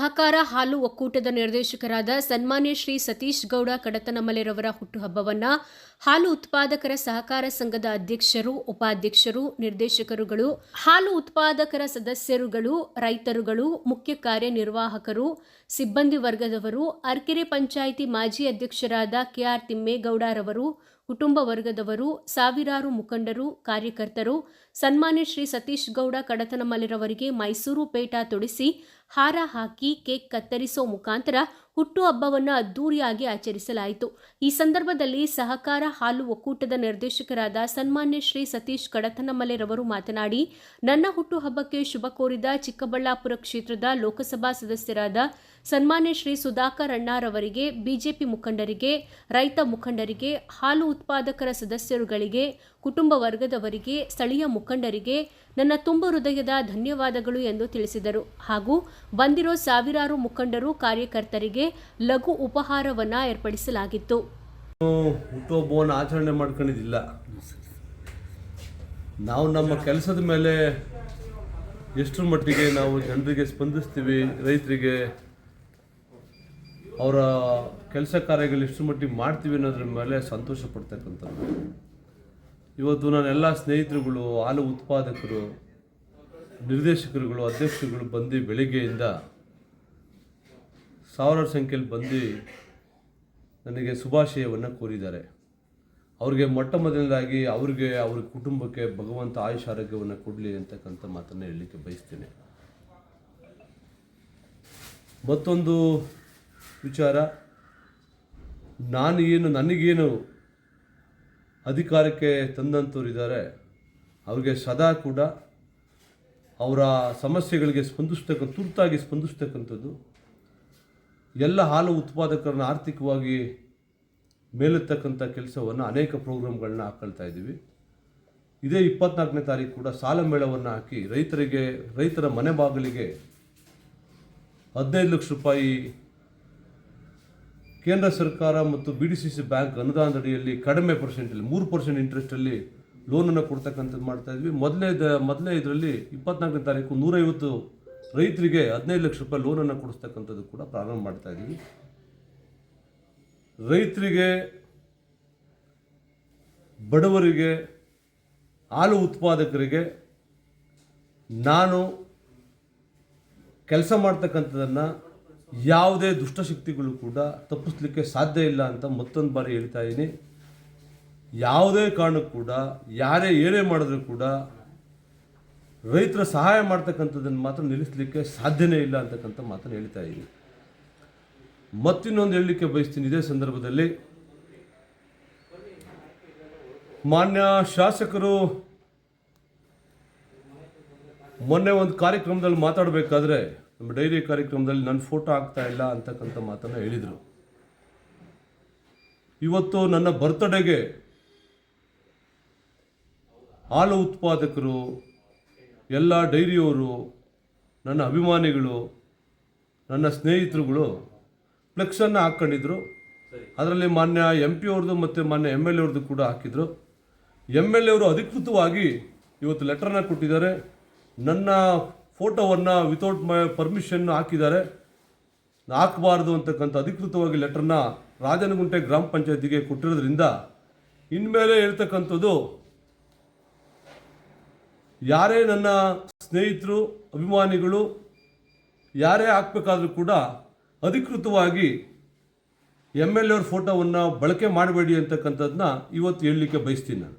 ಸಹಕಾರ ಹಾಲು ಒಕ್ಕೂಟದ ನಿರ್ದೇಶಕರಾದ ಸನ್ಮಾನ್ಯ ಶ್ರೀ ಸತೀಶ್ ಗೌಡ ಕಡತನಮಲೆರವರ ಹುಟ್ಟುಹಬ್ಬವನ್ನು ಹಾಲು ಉತ್ಪಾದಕರ ಸಹಕಾರ ಸಂಘದ ಅಧ್ಯಕ್ಷರು, ಉಪಾಧ್ಯಕ್ಷರು, ನಿರ್ದೇಶಕರುಗಳು, ಹಾಲು ಉತ್ಪಾದಕರ ಸದಸ್ಯರುಗಳು, ರೈತರುಗಳು, ಮುಖ್ಯ ಕಾರ್ಯನಿರ್ವಾಹಕರು, ಸಿಬ್ಬಂದಿ ವರ್ಗದವರು, ಅರ್ಕೆರೆ ಪಂಚಾಯಿತಿ ಮಾಜಿ ಅಧ್ಯಕ್ಷರಾದ ಕೆಆರ್ ತಿಮ್ಮೇಗೌಡರವರು, ಕುಟುಂಬ ವರ್ಗದವರು, ಸಾವಿರಾರು ಮುಖಂಡರು, ಕಾರ್ಯಕರ್ತರು ಸನ್ಮಾನ್ಯ ಶ್ರೀ ಸತೀಶ್ ಗೌಡ ಕಡತನಮಲೆರವರಿಗೆ ಮೈಸೂರು ಪೇಟ ತೊಡಿಸಿ ಹಾರ ಹಾಕಿ ಕೇಕ್ ಕತ್ತರಿಸೋ ಮುಖಾಂತರ ಹುಟ್ಟುಹಬ್ಬವನ್ನು ಅದ್ದೂರಿಯಾಗಿ ಆಚರಿಸಲಾಯಿತು. ಈ ಸಂದರ್ಭದಲ್ಲಿ ಸಹಕಾರ ಹಾಲು ಒಕ್ಕೂಟದ ನಿರ್ದೇಶಕರಾದ ಸನ್ಮಾನ್ಯ ಶ್ರೀ ಸತೀಶ್ ಕಡತನಮಲೆರವರು ಮಾತನಾಡಿ, ನನ್ನ ಹುಟ್ಟುಹಬ್ಬಕ್ಕೆ ಶುಭ ಕೋರಿದ ಚಿಕ್ಕಬಳ್ಳಾಪುರ ಕ್ಷೇತ್ರದ ಲೋಕಸಭಾ ಸದಸ್ಯರಾದ ಸನ್ಮಾನ್ಯ ಶ್ರೀ ಸುಧಾಕರ್ ಅಣ್ಣಾರವರಿಗೆ, ಬಿಜೆಪಿ ಮುಖಂಡರಿಗೆ, ರೈತ ಮುಖಂಡರಿಗೆ, ಹಾಲು ಉತ್ಪಾದಕರ ಸದಸ್ಯರುಗಳಿಗೆ, ಕುಟುಂಬ ವರ್ಗದವರಿಗೆ, ಸ್ಥಳೀಯ ಮುಖಂಡರಿಗೆ ನನ್ನ ತುಂಬ ಹೃದಯದ ಧನ್ಯವಾದಗಳು ಎಂದು ತಿಳಿಸಿದರು. ಹಾಗೂ ಬಂದಿರೋ ಸಾವಿರಾರು ಮುಖಂಡರು, ಕಾರ್ಯಕರ್ತರಿಗೆ ಲಘು ಉಪಹಾರವನ್ನು ಏರ್ಪಡಿಸಲಾಗಿತ್ತು. ಹುಟ್ಟುಹಬ್ಬವನ್ನು ಆಚರಣೆ ಮಾಡ್ಕೊಂಡಿದ್ದಿಲ್ಲ. ನಾವು ನಮ್ಮ ಕೆಲಸದ ಮೇಲೆ ಎಷ್ಟರ ಮಟ್ಟಿಗೆ ನಾವು ಜನರಿಗೆ ಸ್ಪಂದಿಸ್ತೀವಿ, ರೈತರಿಗೆ ಅವರ ಕೆಲಸ ಕಾರ್ಯಗಳು ಎಷ್ಟು ಮಟ್ಟಿಗೆ ಮಾಡ್ತೀವಿ ಅನ್ನೋದ್ರ ಮೇಲೆ ಸಂತೋಷ ಪಡ್ತಕ್ಕಂಥದ್ದು. ಇವತ್ತು ನಾನೆಲ್ಲ ಸ್ನೇಹಿತರುಗಳು, ಹಾಲು ಉತ್ಪಾದಕರು, ನಿರ್ದೇಶಕರುಗಳು, ಅಧ್ಯಕ್ಷರುಗಳು ಬಂದು ಬೆಳಿಗ್ಗೆಯಿಂದ ಸಾವಿರಾರು ಸಂಖ್ಯೆಯಲ್ಲಿ ಬಂದು ನನಗೆ ಶುಭಾಶಯವನ್ನು ಕೋರಿದ್ದಾರೆ. ಅವ್ರಿಗೆ ಮೊಟ್ಟ ಮೊದಲನೇದಾಗಿ ಅವ್ರಿಗೆ, ಅವ್ರ ಕುಟುಂಬಕ್ಕೆ ಭಗವಂತ ಆಯುಷ್ ಆರೋಗ್ಯವನ್ನು ಕೊಡಲಿ ಅಂತಕ್ಕಂಥ ಮಾತನ್ನು ಹೇಳಲಿಕ್ಕೆ ಬಯಸ್ತೇನೆ. ಮತ್ತೊಂದು ವಿಚಾರ, ನನಗೇನು ಅಧಿಕಾರಕ್ಕೆ ತಂದಂಥವ್ರಿದ್ದಾರೆ ಅವ್ರಿಗೆ ಸದಾ ಕೂಡ ಅವರ ಸಮಸ್ಯೆಗಳಿಗೆ ತುರ್ತಾಗಿ ಸ್ಪಂದಿಸ್ತಕ್ಕಂಥದ್ದು, ಎಲ್ಲ ಹಾಲು ಉತ್ಪಾದಕರನ್ನ ಆರ್ಥಿಕವಾಗಿ ಮೇಲೆತ್ತಕ್ಕಂಥ ಕೆಲಸವನ್ನು ಅನೇಕ ಪ್ರೋಗ್ರಾಮ್ಗಳನ್ನ ಹಾಕೊಳ್ತಾ ಇದ್ದೀವಿ. ಇದೇ 24ನೇ ತಾರೀಕು ಕೂಡ ಸಾಲ ಮೇಳವನ್ನು ಹಾಕಿ ರೈತರ ಮನೆ ಬಾಗಿಲಿಗೆ 15 ಲಕ್ಷ ರೂಪಾಯಿ ಕೇಂದ್ರ ಸರ್ಕಾರ ಮತ್ತು BDCC ಬ್ಯಾಂಕ್ ಅನುದಾನದಡಿಯಲ್ಲಿ ಕಡಿಮೆ ಪರ್ಸೆಂಟಲ್ಲಿ 3% ಇಂಟ್ರೆಸ್ಟಲ್ಲಿ ಲೋನನ್ನು ಕೊಡ್ತಕ್ಕಂಥದ್ದು ಮಾಡ್ತಾ ಇದ್ವಿ. ಮೊದಲನೇ ಇದರಲ್ಲಿ 24ನೇ ತಾರೀಕು 150 ರೈತರಿಗೆ 15 ಲಕ್ಷ ರೂಪಾಯಿ ಲೋನನ್ನು ಕೊಡಿಸ್ತಕ್ಕಂಥದ್ದು ಕೂಡ ಪ್ರಾರಂಭ ಮಾಡ್ತಾ ಇದ್ದೀವಿ. ರೈತರಿಗೆ, ಬಡವರಿಗೆ, ಹಾಲು ಉತ್ಪಾದಕರಿಗೆ ನಾನು ಕೆಲಸ ಮಾಡ್ತಕ್ಕಂಥದ್ದನ್ನು ಯಾವುದೇ ದುಷ್ಟಶಕ್ತಿಗಳು ಕೂಡ ತಪ್ಪಿಸ್ಲಿಕ್ಕೆ ಸಾಧ್ಯ ಇಲ್ಲ ಅಂತ ಮತ್ತೊಂದು ಬಾರಿ ಹೇಳ್ತಾ ಇದ್ದೀನಿ. ಯಾವುದೇ ಕಾರಣಕ್ಕೂ ಕೂಡ ಯಾರೇ ಏನೇ ಮಾಡಿದ್ರೂ ಕೂಡ ರೈತರ ಸಹಾಯ ಮಾಡ್ತಕ್ಕಂಥದ್ದನ್ನು ಮಾತ್ರ ನಿಲ್ಲಿಸಲಿಕ್ಕೆ ಸಾಧ್ಯನೇ ಇಲ್ಲ ಅಂತಕ್ಕಂಥ ಮಾತನ್ನು ಹೇಳ್ತಾ ಇದ್ದೀನಿ. ಮತ್ತಿನ್ನೊಂದು ಹೇಳಲಿಕ್ಕೆ ಬಯಸ್ತೀನಿ. ಇದೇ ಸಂದರ್ಭದಲ್ಲಿ ಮಾನ್ಯ ಶಾಸಕರು ಮೊನ್ನೆ ಒಂದು ಕಾರ್ಯಕ್ರಮದಲ್ಲಿ ಮಾತಾಡಬೇಕಾದ್ರೆ, ನಮ್ಮ ಡೈರಿ ಕಾರ್ಯಕ್ರಮದಲ್ಲಿ ನನ್ನ ಫೋಟೋ ಆಗ್ತಾ ಇಲ್ಲ ಅಂತಕ್ಕಂಥ ಮಾತನ್ನು ಹೇಳಿದರು. ಇವತ್ತು ನನ್ನ ಬರ್ತ್ಡೇಗೆ ಹಾಲು ಉತ್ಪಾದಕರು, ಎಲ್ಲ ಡೈರಿಯವರು, ನನ್ನ ಅಭಿಮಾನಿಗಳು, ನನ್ನ ಸ್ನೇಹಿತರುಗಳು ಫ್ಲೆಕ್ಸನ್ನು ಹಾಕ್ಕೊಂಡಿದ್ರು. ಅದರಲ್ಲಿ ಮಾನ್ಯ MP ಅವ್ರದ್ದು ಮತ್ತು ಮಾನ್ಯ MLA ಅವ್ರದ್ದು ಕೂಡ ಹಾಕಿದರು. MLA ಅವರು ಅಧಿಕೃತವಾಗಿ ಇವತ್ತು ಲೆಟರ್ನ ಕೊಟ್ಟಿದ್ದಾರೆ. ನನ್ನ ಫೋಟೋವನ್ನು ವಿತೌಟ್ ಮೈ ಪರ್ಮಿಷನ್ ಹಾಕಿದ್ದಾರೆ. ಹಾಕಬಾರ್ದು ಅಂತಕ್ಕಂಥ ಅಧಿಕೃತವಾಗಿ ಲೆಟರ್ನ ರಾಜನಗುಂಟೆ ಗ್ರಾಮ ಪಂಚಾಯತಿಗೆ ಕೊಟ್ಟಿರೋದ್ರಿಂದ ಇನ್ಮೇಲೆ ಹೇಳ್ತಕ್ಕಂಥದ್ದು, ಯಾರೇ ನನ್ನ ಸ್ನೇಹಿತರು, ಅಭಿಮಾನಿಗಳು ಯಾರೇ ಹಾಕಬೇಕಾದ್ರೂ ಕೂಡ ಅಧಿಕೃತವಾಗಿ MLA ಅವ್ರ ಫೋಟೋವನ್ನು ಬಳಕೆ ಮಾಡಬೇಡಿ ಅಂತಕ್ಕಂಥದ್ದನ್ನ ಇವತ್ತು ಹೇಳಲಿಕ್ಕೆ ಬಯಸ್ತೀನಿ ನಾನು.